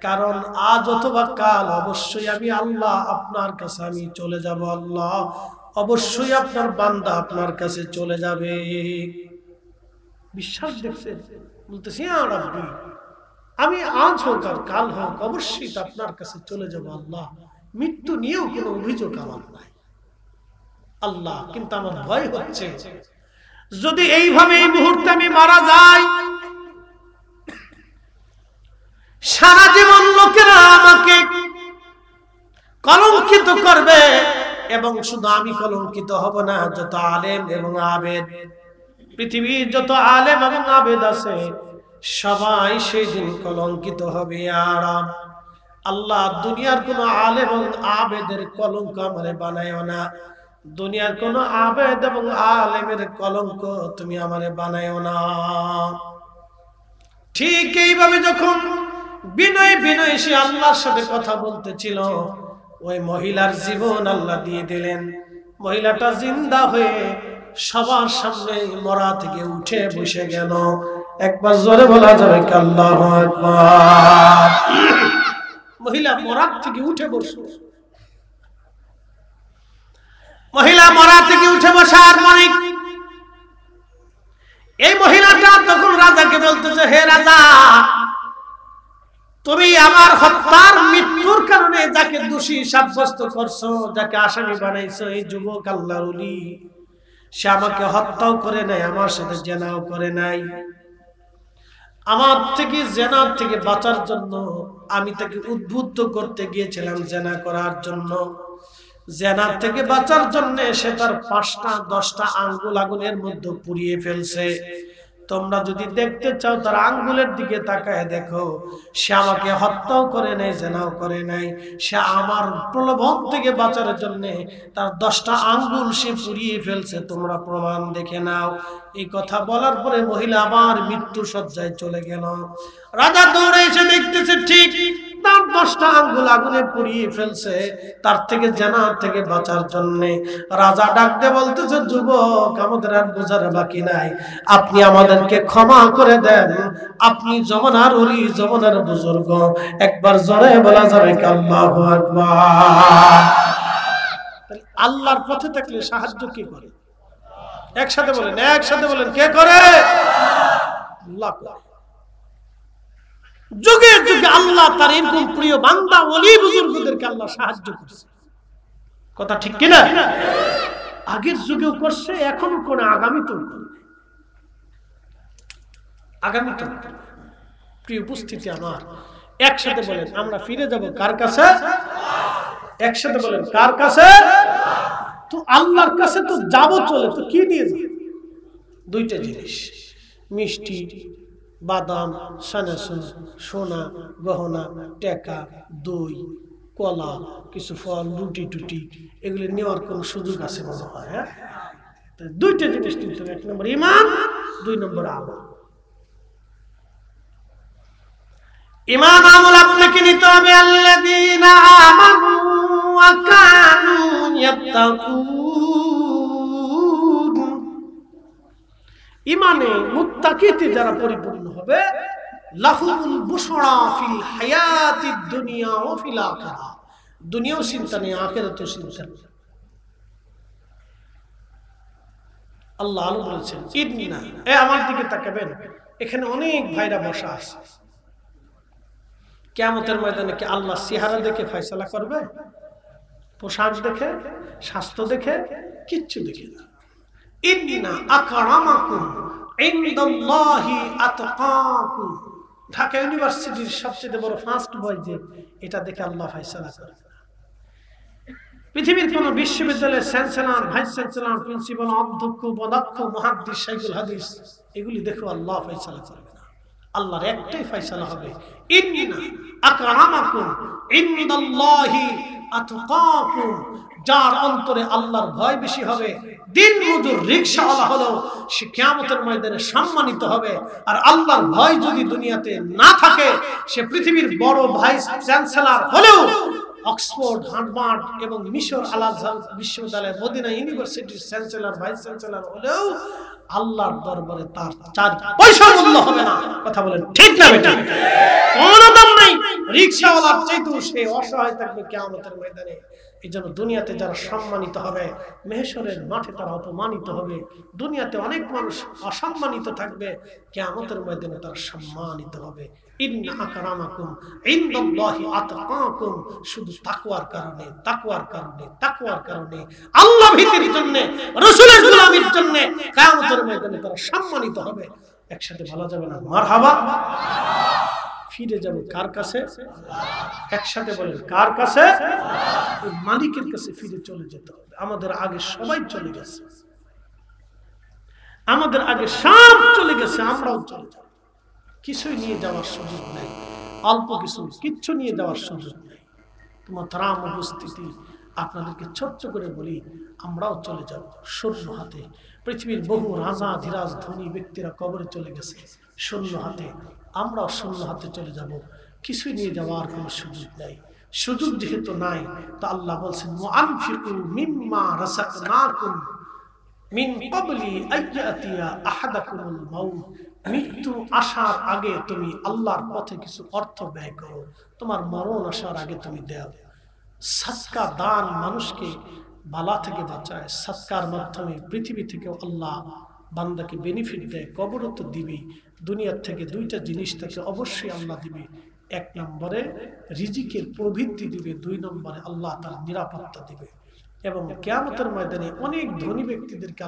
কারণ আজ অথবা কাল অবশ্যই আমি আল্লাহ আপনার কাছে আমি চলে যাব। আল্লাহ, অবশ্যই আপনার বান্দা আপনার কাছে চলে যাবে। বিশ্বাস দেখছেন? বলতেছি, রব্বি, আমি আজ হোক আর কাল হোক অবশ্যই আপনার কাছে চলে যাব আল্লাহ, মৃত্যু নিয়েও কোনো অভিযোগ আমার নাই আল্লাহ, কিন্তু আমার ভয় হচ্ছে যদি এইভাবে এই মুহূর্তে আমি মারা যাই, সারা জীবন লোকেরা আমাকে কলঙ্কিত করবে, এবং শুধু আমি কলঙ্কিত হব না, যত আলেম এবং আবেদ, পৃথিবীর যত আলেম এবং আবেদ আছে সবাই সেই দিন কলঙ্কিত হবে। আর আল্লাহ, দুনিয়ার কোন আলেম এবং আবেদের কলঙ্ক আমারে বানায়ও না, দুনিয়ার কোন আবেদ এবং আলেমের কলঙ্ক তুমি আমারে বানায়ও না। ঠিক এইভাবে যখন বিনয় বিনয় সে আল্লাহর সাথে কথা বলতেছিল, ওই মহিলার জীবন আল্লাহ দিয়ে দিলেন। মহিলাটা জিন্দা হয়ে সবার সামনে মরা থেকে উঠে বসে গেল। একবার জোরে বলা যাবে কি আল্লাহু আকবার। মহিলা মরা থেকে উঠে বসলো। মহিলা মরা থেকে উঠে বসার মানে এই মহিলাটা তখন রাজাকে বলতেছে, হে রাজা, তুমি আমার হত্যার মৃত্যুর কারণে যাকে দোষী সাব্যস্ত করছো, যাকে আসামি বানাইছো, এই যুবক আল্লাহর ওলি, সে আমাকে হত্যাও করে নাই, আমার সাথে জেনাও করে নাই। আমার থেকে জেনার থেকে বাঁচার জন্য আমি তাকে উদ্বুদ্ধ করতে গিয়েছিলাম জেনা করার জন্য। জেনার থেকে বাঁচার জন্য সে তার 5টা 10টা আঙ্গুল আগুনের মধ্যে পুড়িয়ে ফেলছে। তোমরা যদি দেখতে চাও তার আঙ্গুলের দিকে তাকায় দেখো, সে আমাকে হত্যাও করে নাই, জেনাও করে নাই। সে আমার প্রলোভন থেকে বাঁচার জন্য তার 10টা আঙ্গুল সে পুড়িয়ে ফেলছে, তোমরা প্রমাণ দেখে নাও। এই কথা বলার পরে মহিলা আবার মৃত্যু শয্যায় চলে গেল। রাজা দৌড়ে এসে দেখতেছে ঠিক তার 10টা আঙ্গুল আগুনে পুড়িয়ে ফেলছে, তার থেকে জেনার থেকে বাঁচার জন্য। রাজা ডাক দিয়ে বলতেছে, যুবক, আমাদের আর বোঝার বাকি নাই, আপনি আমাদেরকে ক্ষমা করে দেন, আপনি জমানার ওলি, জমানার বুজুর্গ। একবার জোরে বলা যাবে কি আল্লাহু আকবার। আল্লাহর পথে থাকলে সাহায্য কে করে? একসাথে বলেন, একসাথে বলেন, কে করে? আল্লাহ করে। যুগে যুগে আল্লাহ তার এরকম প্রিয় বান্দা ওলি বুজুর্গদেরকে আল্লাহ সাহায্য করছে। কথা ঠিক কিনা? আগের যুগেও করছে, এখনো কোন, আগামীতেও করবে, আগামীতেও করবে। প্রিয় উপস্থিতি আমার, একসাথে বলেন, আমরা ফিরে যাব কার কাছে? একসাথে বলেন, কার কাছে? তো আল্লাহর কাছে তো যাব, চলে তো কি নিয়ে যাব? 2টা জিনিস, মিষ্টি, বাদাম, সানাসুর, সোনা গহনা, টাকা, দই, কলা, কিছু ফল, রুটি টুটি, এগুলো নেওয়ার কোন সুযোগ আছে মনে হয়? হ্যাঁ, 2টা জিনিস নিতে হবে। 1 নম্বর ঈমান, 2 নম্বর আমল। ঈমান আমল আপনাকে নিতে হবে। আল্লাযীনা আমানু ওয়া কানু ইয়াত্তাকুন। ঈমানে মুত্তাকিতে যারা পরিপূর্ণ হবে, লাহুমুল বুশরা ফিল হায়াতিদ দুনিয়া ওয়া ফিল আখিরাহ, দুনিয়াও চিন্তা নেই, আখিরাতেও চিন্তা নেই। আল্লাহ বলেছেন, ইন্না, আমার দিকে তাকাবেন, এখানে অনেক ভাইরা বসা আছে। কিয়ামতের ময়দানে কি আল্লাহ চেহারা দেখে ফয়সালা করবে? পোশাক দেখে, স্বাস্থ্য দেখে? কিচ্ছু দেখে না। ইন্না আকরামাকুম ইনদাল্লাহি আতকাকুম। ঢাকা ইউনিভার্সিটির সবচেয়ে বড় ফার্স্ট বয় যে, এটা দেখে আল্লাহ ফয়সালা করবে না। পৃথিবীর কোন বিশ্ববিদ্যালয়ের চ্যান্সেলর, ভাইস চ্যান্সেলর, প্রিন্সিপাল, অধ্যক্ষ, পদার্থ, মুহাদ্দিস, শাইখুল হাদিস, এগুলি দেখো আল্লাহ ফয়সালা করবে না। আল্লাহর একটাই ফয়সালা হবে, ইন্না আকরামাকুম ইনদাল্লাহি আতকাকুম। যার অন্তরে আল্লাহর ভয় বেশি হবে, দিন মজুর রিকশাওয়ালা হলো, সে কিয়ামতের ময়দানে সম্মানিত হবে। আর আল্লাহর ভয় যদি দুনিয়াতে না থাকে, সে পৃথিবীর বড় ভাইস চ্যান্সেলর হলেও, অক্সফোর্ড, হার্ভার্ড এবং মিশর আল আজহার বিশ্ববিদ্যালয়, মদিনা ইউনিভার্সিটির চ্যান্সেলর, ভাইস চ্যান্সেলর হলেও আল্লাহর দরবারে তার 4 পয়সা মূল্য হবে না। কথা বলেন ঠিক না বেটা? কোনো দাম নাই। রিকশাওয়ালার চাইতেও সে অসহায় থাকবে কিয়ামতের ময়দানে। এইজন্য দুনিয়াতে যারা সম্মানিত হবে, মেহশরের মাঠে তারা অপমানিত হবে। দুনিয়াতে অনেক মানুষ অসম্মানিত থাকবে, কিয়ামতের ময়দানে তারা সম্মানিত হবে। ইন্না আকরামাকুম ইনদাল্লাহি আতকাকুম। শুধু তাকওয়ার কারণে, তাকওয়ার কারণে, তাকওয়ার কারণে, আল্লাহ ভীতির জন্য, রাসূলের গোলামির জন্য কিয়ামতের ময়দানে তারা সম্মানিত হবে, একসাথে বলা যাবে না মারহাবা? ফিরে যাব কার কাছে? একসাথে বলেন কার কাছে? ওই মালিকের কাছে ফিরে চলে যেতে হবে। আমাদের আগে সবাই চলে গেছে, আমাদের আগে সব চলে গেছে, আমরাও চলে যাব। কিছুই নিয়ে যাওয়ার সুযোগ নেই, অল্প কিছু কিচ্ছু নিয়ে যাওয়ার সুযোগ নেই। তোমার তারাম উপস্থিতি আপনাদেরকে ছোট্ট করে বলি, আমরাও চলে যাব শূন্য হাতে। পৃথিবীর বহু রাজা ধীরাজ ধনী ব্যক্তিরা কবরে চলে গেছে শূন্য হাতে, আমরাও শূন্য হাতে চলে যাব। কিছুই নিয়ে যাওয়ার কোনো সুযোগ নাই। সুযোগ যেহেতু নাই, তো আল্লাহ বলছেন মুআনফিকু মিম্মা রাযাকনাকুম মিন ক্বাবলি আইয়াতিয়া আহাদাকুমুল মাউত। মৃত্যু আসার আগে তুমি আল্লাহর পথে কিছু অর্থ ব্যয় করো, তোমার মরণ আসার আগে তুমি দাও। সাদকা দান মানুষকে বালা থেকে বাঁচায়। সাদকার মাধ্যমে পৃথিবী থেকে আল্লাহ বান্দাকে বেনিফিট দেয়, কবরও তো দিবে। দুনিয়ার থেকে দুইটা জিনিস তাকে অবশ্যই আল্লাহ দিবে। এক নম্বরে রিজিকের প্রবৃদ্ধি দিবে, দুই নম্বরে আল্লাহ তার নিরাপত্তা দিবে। এবং কিয়ামতের ময়দানে অনেক ধনী ব্যক্তিদেরকে